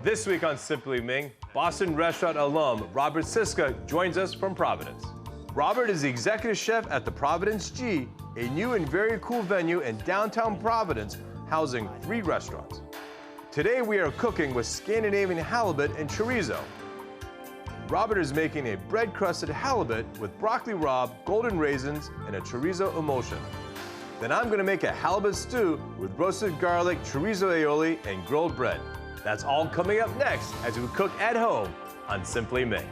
This week on Simply Ming, Boston restaurant alum Robert Siska joins us from Providence. Robert is the executive chef at the Providence G, a new and very cool venue in downtown Providence, housing 3 restaurants. Today we are cooking with Scandinavian halibut and chorizo. Robert is making a bread-crusted halibut with broccoli rabe, golden raisins, and a chorizo emulsion. Then I'm gonna make a halibut stew with roasted garlic, chorizo aioli, and grilled bread. That's all coming up next as we cook at home on Simply Ming.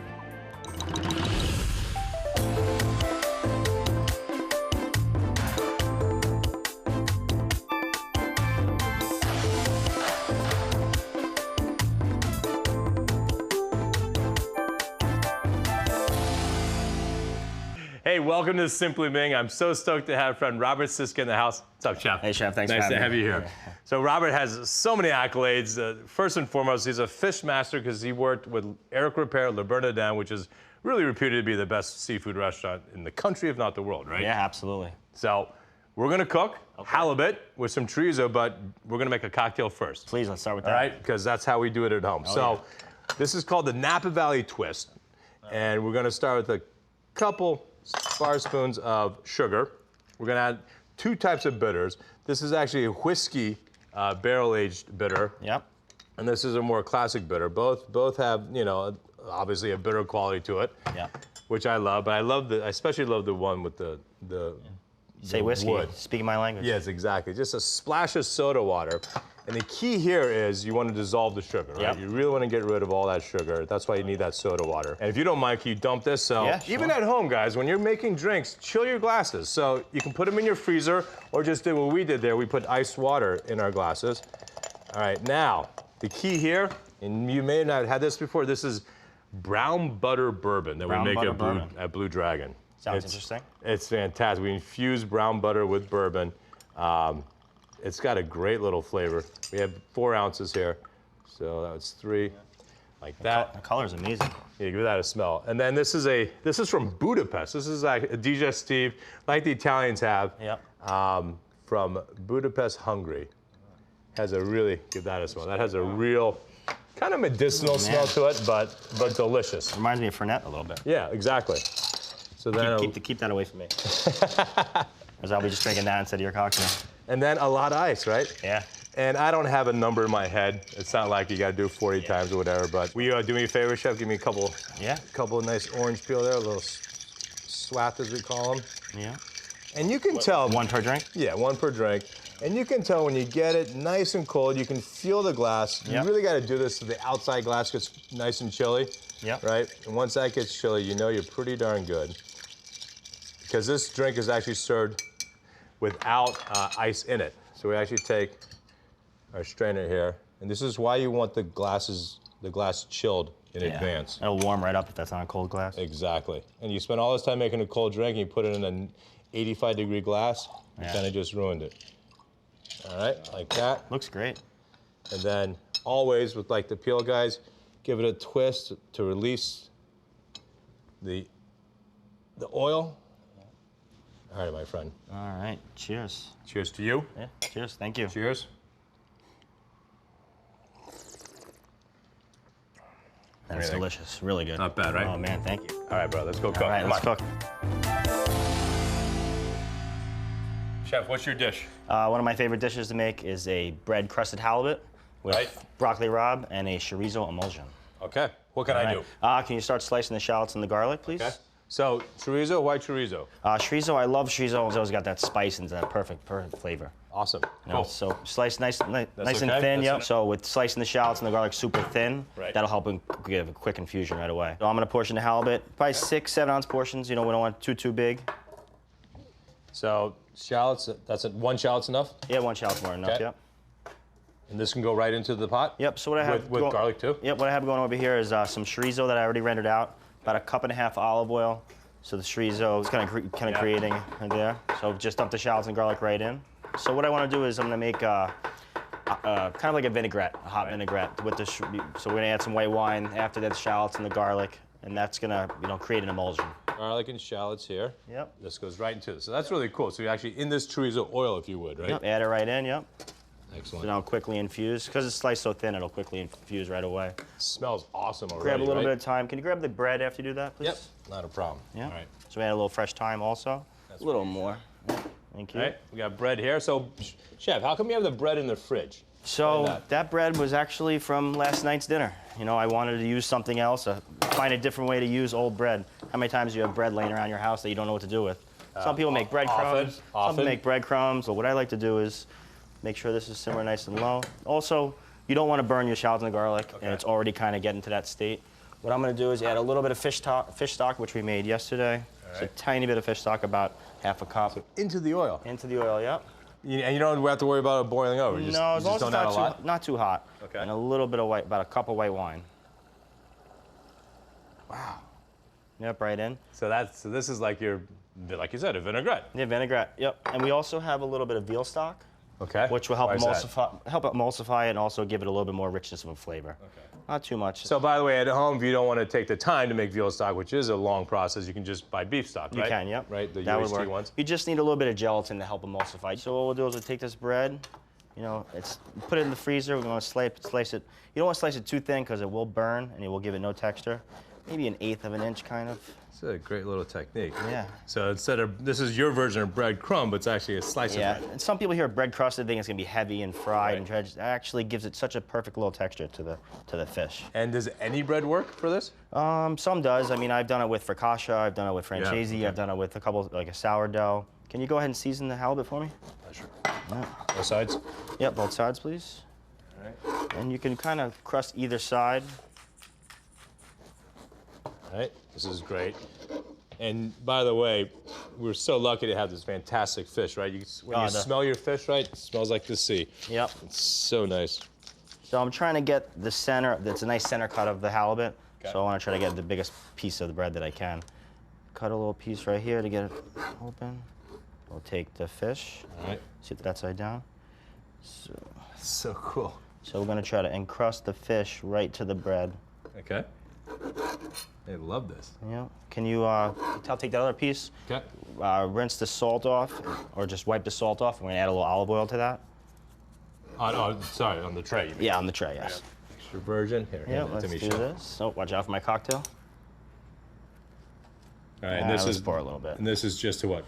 Hey, welcome to Simply Ming. I'm so stoked to have friend Robert Siska in the house. What's up, Chef? Hey, Chef. Thanks for having me. Nice to have you here. So Robert has so many accolades. First and foremost, he's a fish master because he worked with Eric Ripert, Le Bernardin, which is really reputed to be the best seafood restaurant in the country, if not the world, right? Yeah, absolutely. So we're gonna cook halibut with some chorizo, but we're gonna make a cocktail first. Please, let's start with that. All right, because that's how we do it at home. This is called the Napa Valley Twist. And we're gonna start with a couple bar spoons of sugar. We're gonna add 2 types of bitters. This is actually a whiskey barrel-aged bitter. Yep. And this is a more classic bitter. Both have, you know, obviously a bitter quality to it. Yeah. Which I love, but I especially love the one with the Say whiskey. wood. Speaking my language. Yes, exactly. Just a splash of soda water. And the key here is you want to dissolve the sugar, right? Yep. You really want to get rid of all that sugar. That's why you need that soda water. And if you don't mind, can you dump this? So Yeah, sure. even at home, guys, when you're making drinks, chill your glasses. So you can put them in your freezer or just do what we did there. We put iced water in our glasses. All right, now, the key here, and you may not have had this before, this is brown butter bourbon that we make at Blue Dragon. Sounds interesting. It's fantastic. We infuse brown butter with bourbon. It's got a great little flavor. We have 4 ounces here. So that's 3, like that. The color is amazing. Yeah, give that a smell. And then this is from Budapest. This is like a digestive, like the Italians have. Yep. From Budapest, Hungary. Has a really, give that a smell. That has a real kind of medicinal smell to it, but delicious. Reminds me of Fernet a little bit. Yeah, exactly. So then Keep that away from me. Because I'll be just drinking that instead of your cocktail. And then a lot of ice, right? Yeah. And I don't have a number in my head. It's not like you got to do it 40 times or whatever. But will you do me a favor, Chef? Give me a couple of nice orange peel there, a little swat as we call them. Yeah. And you can tell. 1 per drink? Yeah, 1 per drink. And you can tell when you get it nice and cold, you can feel the glass. You really got to do this so the outside glass gets nice and chilly. Yep. Right? And once that gets chilly, you know you're pretty darn good. Because this drink is actually served without ice in it. So we actually take our strainer here, and this is why you want the glass chilled in advance. It'll warm right up if that's on a cold glass. Exactly. And you spend all this time making a cold drink, and you put it in an 85-degree glass, you kind of just ruined it. All right, like that. Looks great. And then always with like the peel, guys, give it a twist to release the oil. All right, my friend. All right. Cheers. Cheers to you. Yeah. Cheers. Thank you. Cheers. That's delicious. Really good. Not bad, right? Oh, man. Thank you. All right, bro. Let's go cook. All right. Let's cook. Chef, what's your dish? One of my favorite dishes to make is a bread-crusted halibut with broccoli rabe and a chorizo emulsion. Okay. What can I do? Can you start slicing the shallots and the garlic, please? Okay. So, chorizo, white chorizo? Chorizo, I love chorizo. It's always got that spice and that perfect flavor. Awesome. You know, Cool. so slice nice and okay? thin, That's So with slicing the shallots and the garlic super thin, that'll help give a quick infusion right away. So I'm gonna portion the halibut, probably 6, 7 ounce portions. You know, we don't want too big. So, shallots, that's it. 1 shallot's enough? Yeah, 1 shallot's more than enough, yep. And this can go right into the pot? Yep, so what I have... With garlic too? Yep, what I have going over here is some chorizo that I already rendered out, about 1.5 cups olive oil. So the chorizo is kind of creating right there. So just dump the shallots and garlic right in. So what I want to do is I'm going to make kind of like a vinaigrette, a hot vinaigrette with the. So we're going to add some white wine after that, the shallots and the garlic, and that's going to create an emulsion. Garlic and shallots here. Yep. This goes right into this. So that's really cool. So you're actually in this chorizo oil, if you would, right? Yep. Add it right in. Yep. Excellent. So now quickly infuse. Because it's sliced so thin, it'll quickly infuse right away. Smells awesome already. Grab a little right? bit of thyme. Can you grab the bread after you do that, please? Yep. Not a problem. Yeah. All right. So we add a little fresh thyme also. A little more. Thank you. All right. We got bread here. So, Chef, how come you have the bread in the fridge? So that bread was actually from last night's dinner. You know, I wanted to use something else, find a different way to use old bread. How many times do you have bread laying around your house that you don't know what to do with? Some people make breadcrumbs. Some Often. people make breadcrumbs. So what I like to do is make sure this is simmer nice and low. Also, you don't want to burn your shallots and garlic, and it's already kind of getting to that state. What I'm going to do is add a little bit of fish stock, which we made yesterday. Just a tiny bit of fish stock, about half a cup. Into the oil. Into the oil, yep. And you don't have to worry about it boiling over. You just, No, you as long just as don't it's add a lot. not too hot. Okay. And a little bit of white, about a cup of white wine. Wow. Yep, right in. So this is like like you said, a vinaigrette. Yeah, vinaigrette. Yep. And we also have a little bit of veal stock, Okay. which will help Why is that? emulsify it and also give it a little bit more richness of a flavor. Okay. Not too much. So by the way, at home, if you don't want to take the time to make veal stock, which is a long process, you can just buy beef stock, right? You can, yep. Right, the that would UHT work. ones. You just need a little bit of gelatin to help emulsify. So what we'll do is we'll take this bread, you know, put it in the freezer. We're going to slice it. You don't want to slice it too thin because it will burn and it will give it no texture. Maybe 1/8 of an inch, kind of. It's a great little technique. Yeah. So this is your version of bread crumb, but it's actually a slice Yeah, of bread. and some people hear bread crusted think it's gonna be heavy and fried Right. and dredged. It actually gives it such a perfect little texture to the fish. And does any bread work for this? Some does. I mean, I've done it with focaccia. I've done it with francese. okay. I've done it with a couple like a sourdough. Can you go ahead and season the halibut for me? Sure. Both sides? Yep, both sides, please. All right. And you can kind of crust either side. All right. This is great. And by the way, we're so lucky to have this fantastic fish, right? When you smell your fish, right, it smells like the sea. Yep. It's so nice. So I'm trying to get the center. That's a nice center cut of the halibut. Okay. So I want to try to get the biggest piece of the bread that I can. Cut a little piece right here to get it open. We'll take the fish. All right. See that side down. So cool. So we're gonna try to encrust the fish right to the bread. Okay. I love this. Yeah. Can you take that other piece? Okay. Rinse the salt off, or just wipe the salt off. We're gonna add a little olive oil to that. Sorry, on the tray. You mean. Yeah, on the tray. Yes. Extra virgin. Here, Yeah. hand it Let's to me, do Chef. this. So watch out for my cocktail. All right, and this let's is pour a little bit. And this is just to what?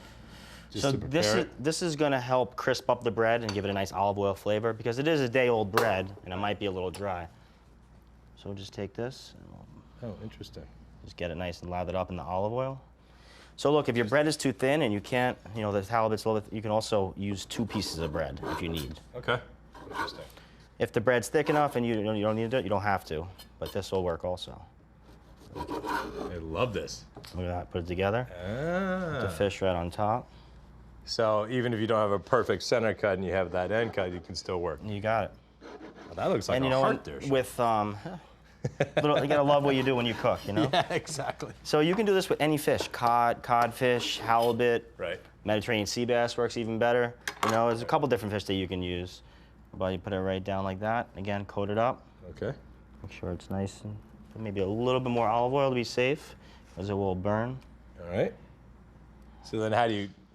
Just So to prepare this is gonna help crisp up the bread and give it a nice olive oil flavor because it is a day-old bread and it might be a little dry. So we'll just take this and we'll Oh, interesting. just get it nice and lathered up in the olive oil. So look, if your bread is too thin and you can't, you know, the halibut's a little bit, you can also use 2 pieces of bread if you need. Okay. Interesting. If the bread's thick enough and you don't need it, you don't have to, but this will work also. I love this. Look at that, put it together. The fish right on top. So even if you don't have a perfect center cut and you have that end cut, you can still work. You got it. Well, that looks like And a you know, heart there. Chef. with you gotta love what you do when you cook, you know? Yeah, exactly. So you can do this with any fish, codfish, halibut, Right. Mediterranean sea bass works even better. You know, there's a couple different fish that you can use. But you put it right down like that. Again, coat it up. Okay. Make sure it's nice and maybe a little bit more olive oil to be safe, because it will burn. All right. So then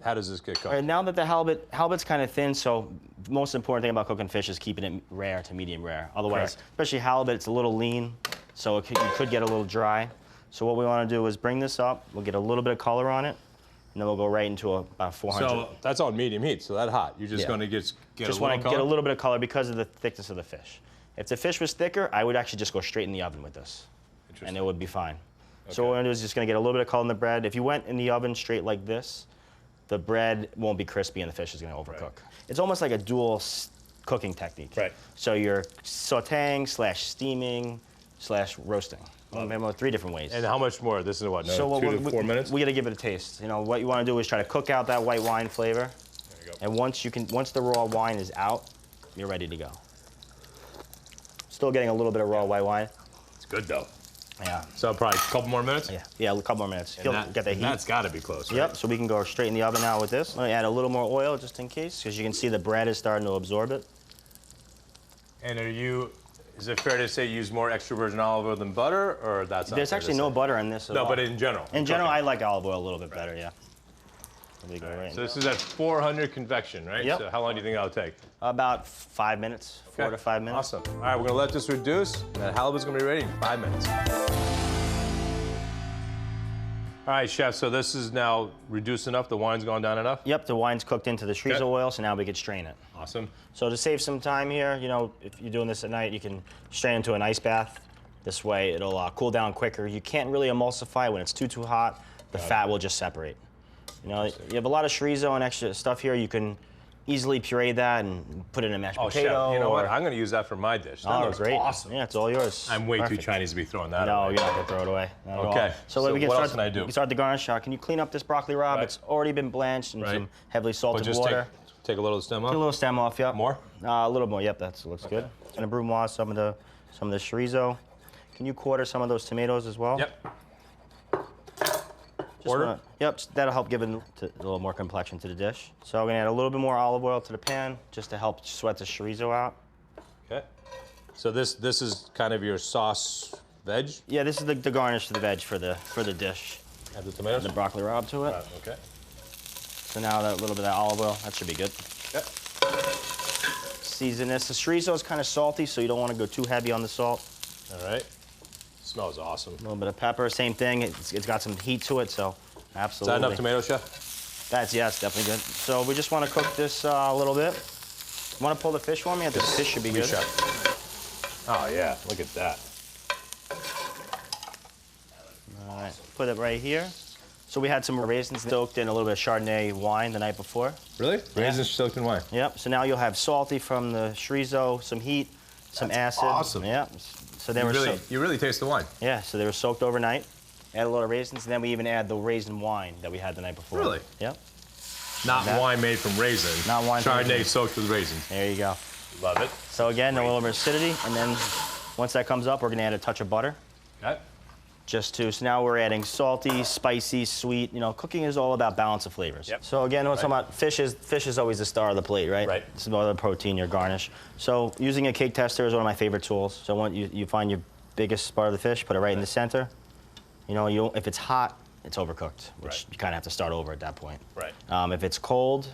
how does this get cooked? All right, now that the halibut's kind of thin, so the most important thing about cooking fish is keeping it rare to medium rare. Otherwise, Correct. especially halibut, it's a little lean, so you could get a little dry. So what we want to do is bring this up. We'll get a little bit of color on it, and then we'll go right into about 400. So that's on medium heat, so that hot. You're just Yeah. going to get Just a little want to color? get a little bit of color because of the thickness of the fish. If the fish was thicker, I would actually just go straight in the oven with this, and it would be fine. So what we're gonna do is just gonna get a little bit of color in the bread. If you went in the oven straight like this, the bread won't be crispy and the fish is gonna overcook. Right. It's almost like a dual cooking technique. Right. So you're sautéing / steaming / roasting. Maybe 3 different ways. And how much more? This is what, So what 2 to 4 minutes? We gotta give it a taste. You know, what you wanna do is try to cook out that white wine flavor. There you go. And once the raw wine is out, you're ready to go. Still getting a little bit of raw white wine. It's good though. Yeah. So probably a couple more minutes? Yeah, a couple more minutes. And You'll get the heat. That's got to be close, right? Yep, so we can go straight in the oven now with this. Let me add a little more oil just in case, because you can see the bread is starting to absorb it. And is it fair to say you use more extra virgin olive oil than butter, or that's not There's fair to actually no say? butter in this at No, all. but in general. In general, cooking. I like olive oil a little bit better, yeah. We go right So this is at 400 convection, right? Yep. So how long do you think that'll take? about 5 minutes, 4 to 5 minutes. Awesome. All right, we're gonna let this reduce, and that halibut's gonna be ready in 5 minutes. All right, chef, so this is now reduced enough, the wine's gone down enough? Yep, the wine's cooked into the chorizo Okay. oil, so now we can strain it. Awesome. So to save some time here, you know, if you're doing this at night, you can strain into an ice bath. This way it'll cool down quicker. You can't really emulsify when it's too hot. The fat will just separate. You know, you have a lot of chorizo and extra stuff here. You can easily puree that and put it in a mashed Oh, chef, potato. you know what? or- I'm gonna use that for my dish. That Oh, looks great. awesome. Yeah, it's all yours. I'm way Perfect. too Chinese to be throwing that No, away. you're not gonna throw it away. Not at all. Okay, So, so we can what start, else can I do? We can start the garnish. Can you clean up this broccoli rabe? Right. It's already been blanched in Right. some heavily But salted just water. take a little stem off. Take a little stem off, yep. More? A little more, yep, that looks good. Gonna brunoise some of the chorizo. Can you quarter some of those tomatoes as well? Yep. Just Quarter? Yep, that'll help give it a little more complexion to the dish. So I'm gonna add a little bit more olive oil to the pan just to help sweat the chorizo out. Okay. So this is kind of your sauce veg. Yeah, this is the garnish to the veg for the dish. Add the tomatoes. The broccoli rabe to it. Okay. So now that little bit of olive oil, that should be good. Yep. Season this. The chorizo is kind of salty, so you don't want to go too heavy on the salt. All right. Smells awesome. A little bit of pepper, same thing. It's got some heat to it, so Is absolutely. that enough tomato, chef? That's, yeah, it's definitely good. So we just want to cook this a little bit. Want to pull the fish for me? The fish should be good. Chef. Oh yeah, look at that. All right, put it right here. So we had some raisins soaked in a little bit of Chardonnay wine the night before. Really? Raisins soaked in wine. Yep, so now you'll have salty from the chorizo, some heat, some acid. awesome. Yeah, so they You were really, you really taste the wine. yeah, so they were soaked overnight. Add a little raisins, and then we even add the raisin wine that we had the night before. Really? Yep, Not That- wine made from raisins. Not wine from Chardonnay raisins. soaked with raisins. there you go. Love it. So again, a little bit of acidity, and then once that comes up, we're gonna add a touch of butter. Okay. So now we're adding salty, spicy, sweet. You know, cooking is all about balance of flavors. Yep. So again, when we're talking about fish is always the star of the plate, right? Right. It's about the protein, your garnish. So using a cake tester is one of my favorite tools. So when you find your biggest part of the fish, put it right in the center. You know, if it's hot, it's overcooked, which Right. you kind of have to start over at that point. Right. If it's cold,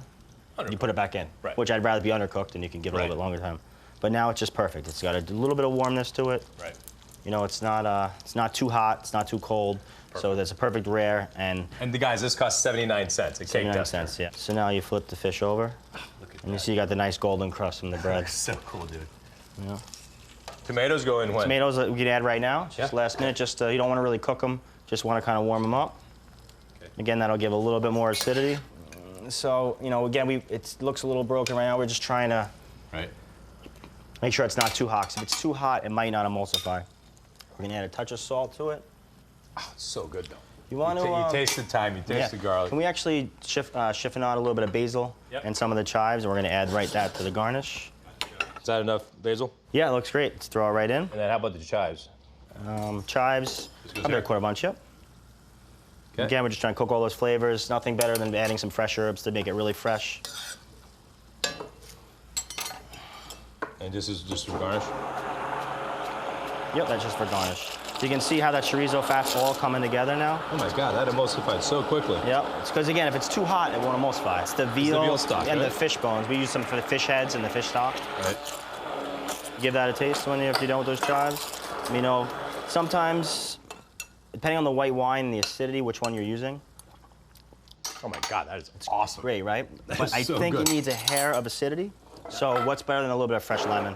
you Undercooked. put it back in, Right. which I'd rather be undercooked and you can give it a Right. little bit longer time. But now it's just perfect. It's got a little bit of warmness to it. Right. You know, it's not too hot, it's not too cold. So there's a perfect rare and And the guys, this costs 79 cents. A cake 79 tester. cents, yeah. So now you flip the fish over, Look at and you that. see you got the nice golden crust from the bread. So cool, dude. Yeah. Tomatoes go in when? Tomatoes we can add right now, just Yeah. last minute. Just you don't want to really cook them, just want to kind of warm them up. Okay. Again, that'll give a little bit more acidity. So you know, again, it looks a little broken right now. We're just trying to Right. make sure it's not too hot. 'Cause if it's too hot, it might not emulsify. We're gonna add a touch of salt to it. It's so good though. You want to? You taste the thyme, you taste the garlic. Can we actually shift on a little bit of basil Yep. and some of the chives, and we're gonna add right that to the garnish. Is that enough basil? Yeah, it looks great. Let's throw it right in. And then how about the chives? Chives, This goes about here? a quarter bunch, yep. Okay. Again, we're just trying to cook all those flavors. Nothing better than adding some fresh herbs to make it really fresh. And this is just for garnish? Yep, that's just for garnish. So you can see how that chorizo fat's all coming together now. Oh my God, that emulsified so quickly. Yep, it's because again, if it's too hot, it won't emulsify. It's the veal, veal stock, and the right? fish bones. We use them for the fish heads and the fish stock. Right. Give that a taste when if you're done with those chives. You know, sometimes, depending on the white wine and the acidity, which one you're using, Oh my God, that is awesome. great, right? That But is I so think good. it needs a hair of acidity. So what's better than a little bit of fresh lemon?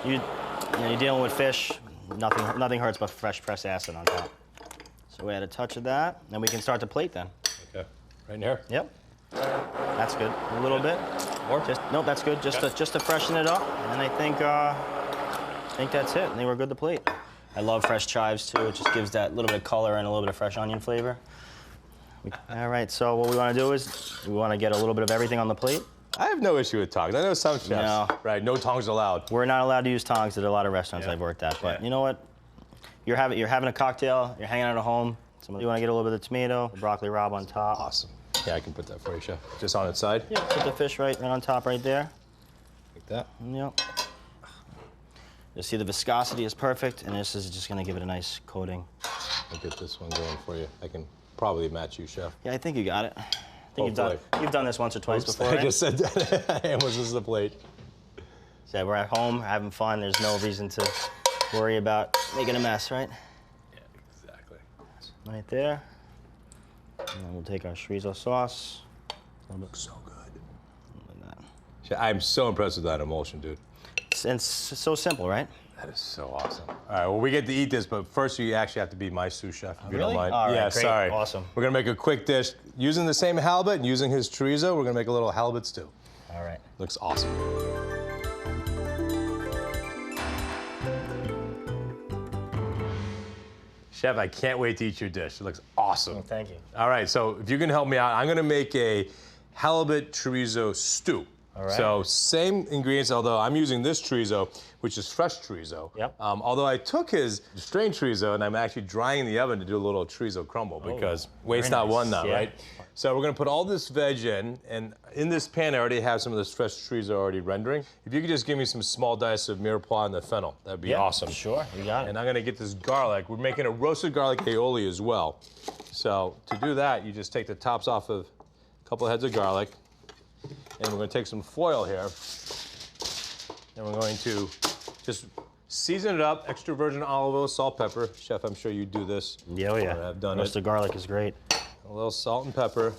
You're dealing with fish. Nothing hurts but fresh pressed acid on top. So we add a touch of that, and we can start to plate then. Okay. Right in here? Yep. That's good. A little bit. More? Nope, that's good. Just to freshen it up, and I think that's it. I think we're good to plate. I love fresh chives too. It just gives that little bit of color and a little bit of fresh onion flavor. All right. So what we want to do is we want to get a little bit of everything on the plate. I have no issue with tongs. I know some chefs. No. Right, no tongs allowed. We're not allowed to use tongs at a lot of restaurants Yeah. I've worked at, but Yeah. you know what? You're having a cocktail. You're hanging out at home. You want to get a little bit of tomato, the broccoli rabe on top. Awesome. Yeah, I can put that for you, chef. Just on its side? Yeah. Put the fish right on top, right there. Like that. Yep. You'll see the viscosity is perfect, and this is just gonna give it a nice coating. I'll get this one going for you. I can probably match you, chef. Yeah, I think you got it. think you've done this once or twice before, I right? just said that. I almost missed the plate. So we're at home, having fun. There's no reason to worry about making a mess, right? Yeah, exactly. Right there. And then we'll take our chorizo sauce. So good. Like that. I'm so impressed with that emulsion, dude. It's so simple, right? That is so awesome. All right, well, we get to eat this, but first you actually have to be my sous chef, if you don't really? mind. All right, yeah, great. sorry. Awesome. We're gonna make a quick dish using the same halibut and using his chorizo. We're gonna make a little halibut stew. All right. Looks awesome. Chef, I can't wait to eat your dish. It looks awesome. Well, thank you. All right, so if you can help me out, I'm gonna make a halibut chorizo stew. All right. So same ingredients, although I'm using this chorizo, which is fresh chorizo. Yep. Although I took his strained chorizo and I'm actually drying in the oven to do a little chorizo crumble because waste not nice. one now, Yeah. right? So we're gonna put all this veg in, and in this pan I already have some of this fresh chorizo already rendering. If you could just give me some small dice of mirepoix and the fennel, that'd be awesome. Sure, you got it. And I'm gonna get this garlic. We're making a roasted garlic aioli as well. So to do that, you just take the tops off of a couple of heads of garlic, and we're gonna take some foil here, and we're going to just season it up, extra virgin olive oil, salt, pepper. Chef, I'm sure you do this. Yeah, oh yeah. Or I've done Roasted garlic is great. A little salt and pepper,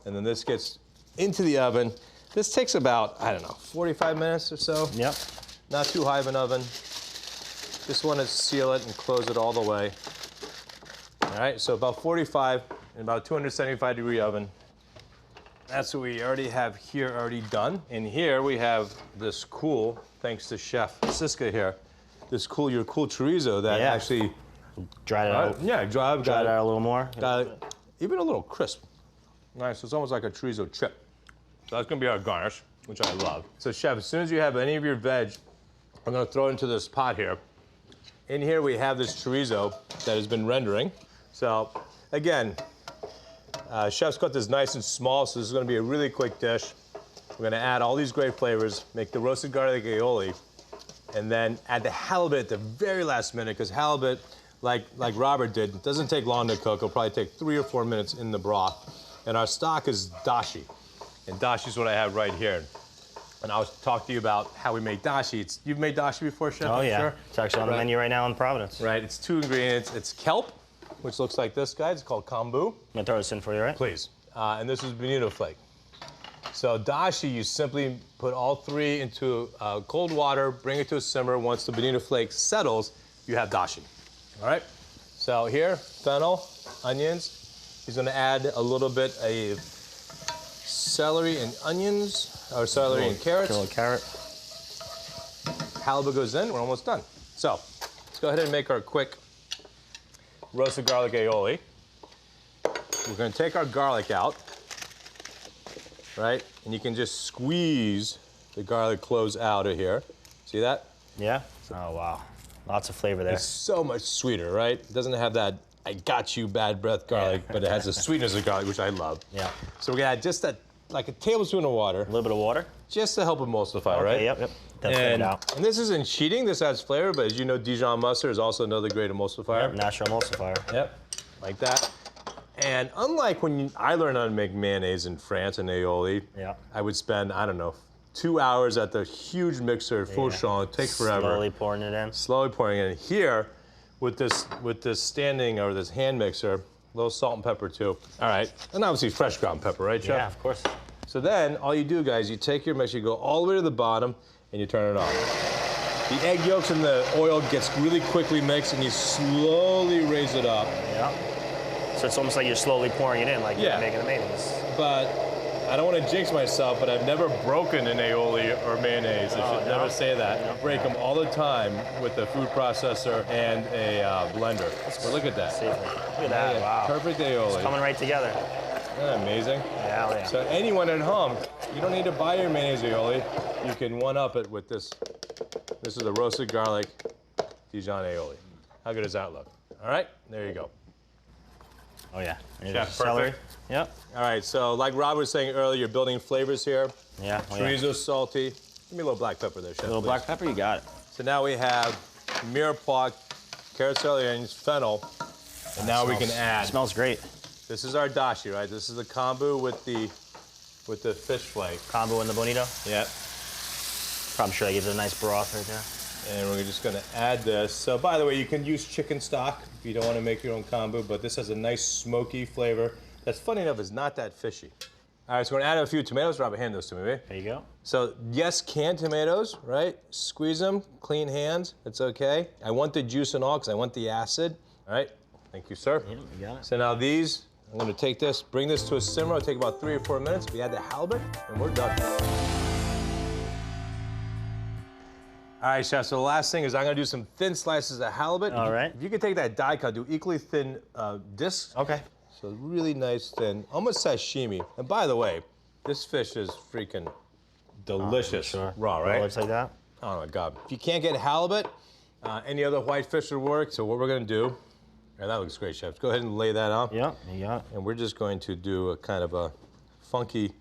and then this gets into the oven. This takes about, I don't know, 45 minutes or so. Yep. Not too high of an oven. Just want to seal it and close it all the way. All right, so about 45 in about 275-degree oven. That's what we already have here already done. And here we have this cool, thanks to Chef Siska here, your cool chorizo that Yeah. actually, Dried it out. yeah, dried Dried it out a little more. even a little crisp. Nice, it's almost like a chorizo chip. So that's gonna be our garnish, which I love. So Chef, as soon as you have any of your veg, I'm gonna throw it into this pot here. In here we have this chorizo that has been rendering. So again, Chef's cut this nice and small, so this is gonna be a really quick dish. We're gonna add all these great flavors, make the roasted garlic aioli, and then add the halibut at the very last minute, because halibut, like Robert did, doesn't take long to cook. It'll probably take 3 or 4 minutes in the broth. And our stock is dashi. And dashi is what I have right here. And I was talking to you about how we make dashi. You've made dashi before, Chef? Oh I'm yeah. sure? It's actually on the menu right now in Providence. Right, it's 2 ingredients. It's kelp, which looks like this, guys. It's called kombu. I'm gonna throw this in for you, right? Please. And this is bonito flake. So dashi, you simply put all 3 into cold water, bring it to a simmer. Once the bonito flake settles, you have dashi. All right? So here, fennel, onions. He's gonna add a little bit of celery and onions, or celery and carrots. Kill a carrot. Halibut goes in, we're almost done. So, let's go ahead and make our quick roasted garlic aioli. We're gonna take our garlic out, right? And you can just squeeze the garlic cloves out of here. See that? Yeah? Oh wow. Lots of flavor there. It's so much sweeter, right? It doesn't have that I got you bad breath garlic, but it has the sweetness of garlic, which I love. Yeah. So we're gonna add just like a tablespoon of water, A little bit of water. just to help emulsify, right? Okay, yep. That's it out. And this isn't cheating, this adds flavor, but as you know, Dijon mustard is also another great emulsifier. Yep, natural emulsifier. Yep, like that. And unlike when I learned how to make mayonnaise in France and aioli, Yeah. I would spend, I don't know, 2 hours at the huge mixer, full champ, it takes forever. Slowly pouring it in. Slowly pouring it in. Here, with this standing or this hand mixer, a little salt and pepper too. All right, and obviously fresh ground pepper, right, Chef? Yeah, of course. So then, all you do, guys, you take your mix, you go all the way to the bottom, and you turn it on. The egg yolks and the oil gets really quickly mixed, and you slowly raise it up. Yeah. So it's almost like you're slowly pouring it in, like Yeah. you're making a mayonnaise. But I don't want to jinx myself, but I've never broken an aioli or mayonnaise. I should never say that. I break them all the time with a food processor and a blender. But look at that. See, look at that. Yeah, Wow. perfect aioli. Coming right together. Isn't that amazing? Yeah, yeah. So anyone at home, you don't need to buy your mayonnaise aioli. You can one-up it with this. This is a roasted garlic Dijon aioli. How good does that look? All right, there you go. Oh yeah. And Chef, there's celery. perfect. Yep. All right, so like Rob was saying earlier, you're building flavors here. Yeah. Oh, yeah. Chorizo's salty. Give me a little black pepper there, Chef. A little please. black pepper, you got it. So now we have mirepoix, carrot, celery, onions, fennel, and now we can add Smells great. This is our dashi, right? This is the kombu with the fish flake. Kombu and the bonito. Yep. I'm sure that gives it a nice broth right there. And we're just gonna add this. So by the way, you can use chicken stock if you don't want to make your own kombu, but this has a nice smoky flavor. That's funny enough, is not that fishy. All right, so we're gonna add a few tomatoes. Robert, hand those to me, babe. There you go. So yes, canned tomatoes, right? Squeeze them, clean hands, it's okay. I want the juice and all because I want the acid. All right, thank you, sir. Yeah, you got it. So now these, I'm gonna take this, bring this to a simmer. It'll take about 3 or 4 minutes. We add the halibut, and we're done. All right, chef, so the last thing is I'm gonna do some thin slices of halibut. All right. If you could take that daikon, do equally thin discs. Okay. So really nice thin, almost sashimi. And by the way, this fish is freaking delicious. Sure. Raw, right? It looks like that. Oh my God. If you can't get halibut, any other white fish would work. So what we're gonna do, and that looks great, chef. Go ahead and lay that out. Yeah, you got it. And we're just going to do a kind of a funky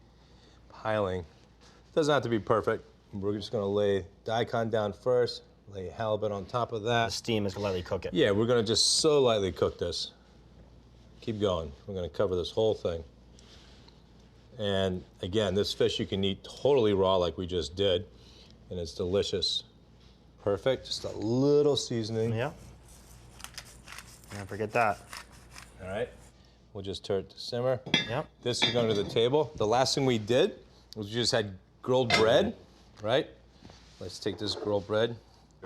piling. Doesn't have to be perfect. We're just gonna lay daikon down first, lay halibut on top of The that. steam is gonna lightly cook it. Yeah, we're gonna just so lightly cook this. Keep going. We're gonna cover this whole thing. And again, this fish you can eat totally raw like we just did, and it's delicious. Perfect, just a little seasoning. Yeah. Don't forget that. All right, we'll just turn it to simmer. Yep. This is going to the table. The last thing we did was we just had grilled bread, right? Let's take this grilled bread.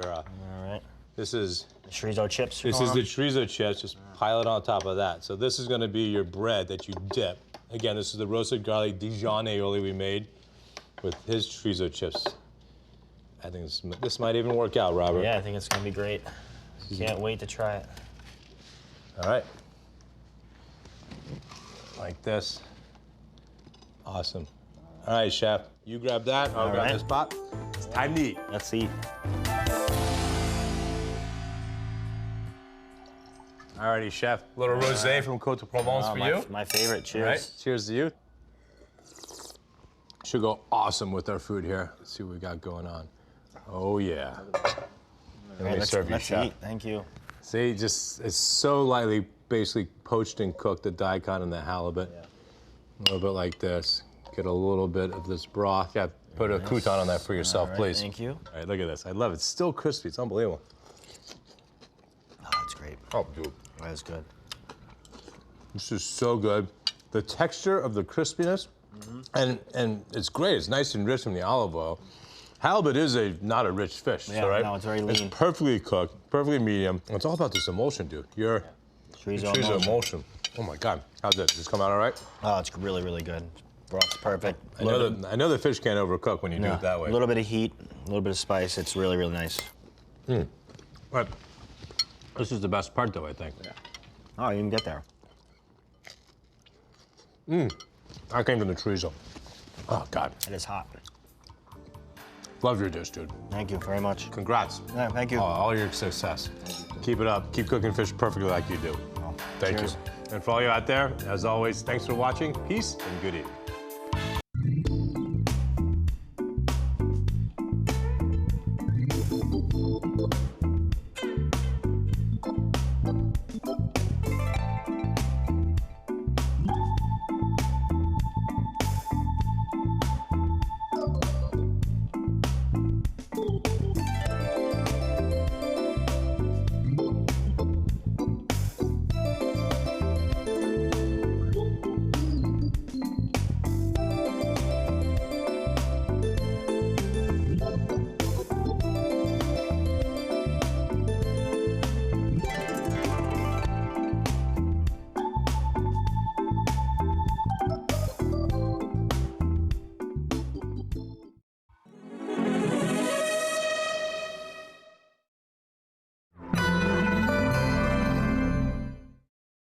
All right. This is Chorizo chips. This is the chorizo chips, just pile it on top of that. So this is gonna be your bread that you dip. Again, this is the roasted garlic Dijon aioli we made with his chorizo chips. I think this might even work out, Robert. Yeah, I think it's gonna be great. Can't wait to try it. All right. Like this. Awesome. All right, chef, you grab that, I'll grab right. this pot. It's time to eat. Let's eat. Alrighty, chef. A little rosé from Côte de Provence for you. My favorite. Cheers. All right, cheers to you. Should go awesome with our food here. Let's see what we got going on. Oh yeah. Let me serve you, let's chef. eat. Thank you. See, just it's so lightly, basically poached and cooked, the daikon and the halibut. Yeah. A little bit like this. Get a little bit of this broth. Yeah, put a crouton on that for yourself, All right, please. Thank you. All right, look at this. I love it. It's still crispy. It's unbelievable. Oh, it's great. Oh, dude. That is good. This is so good. The texture of the crispiness, and it's great. It's nice and rich from the olive oil. Halibut is not a rich fish, Yeah, right? no, it's very lean. It's perfectly cooked, perfectly medium. It's all about this emulsion, dude. Your Chorizo emulsion. Oh my God, how's it? Does this come out all right? Oh, it's really, really good. Broth's perfect. I know the fish can't overcook when you do it that way. A little bit of heat, a little bit of spice. It's really, really nice. But this is the best part, though, I think. Oh, you didn't get there. I came from the chorizo. Oh God, It is hot. love your dish, dude. Thank you very much. Congrats. Yeah, thank you. All your success. Keep it up. Keep cooking fish perfectly like you do. Thank cheers. you. And for all you out there, as always, thanks for watching. Peace and good eating.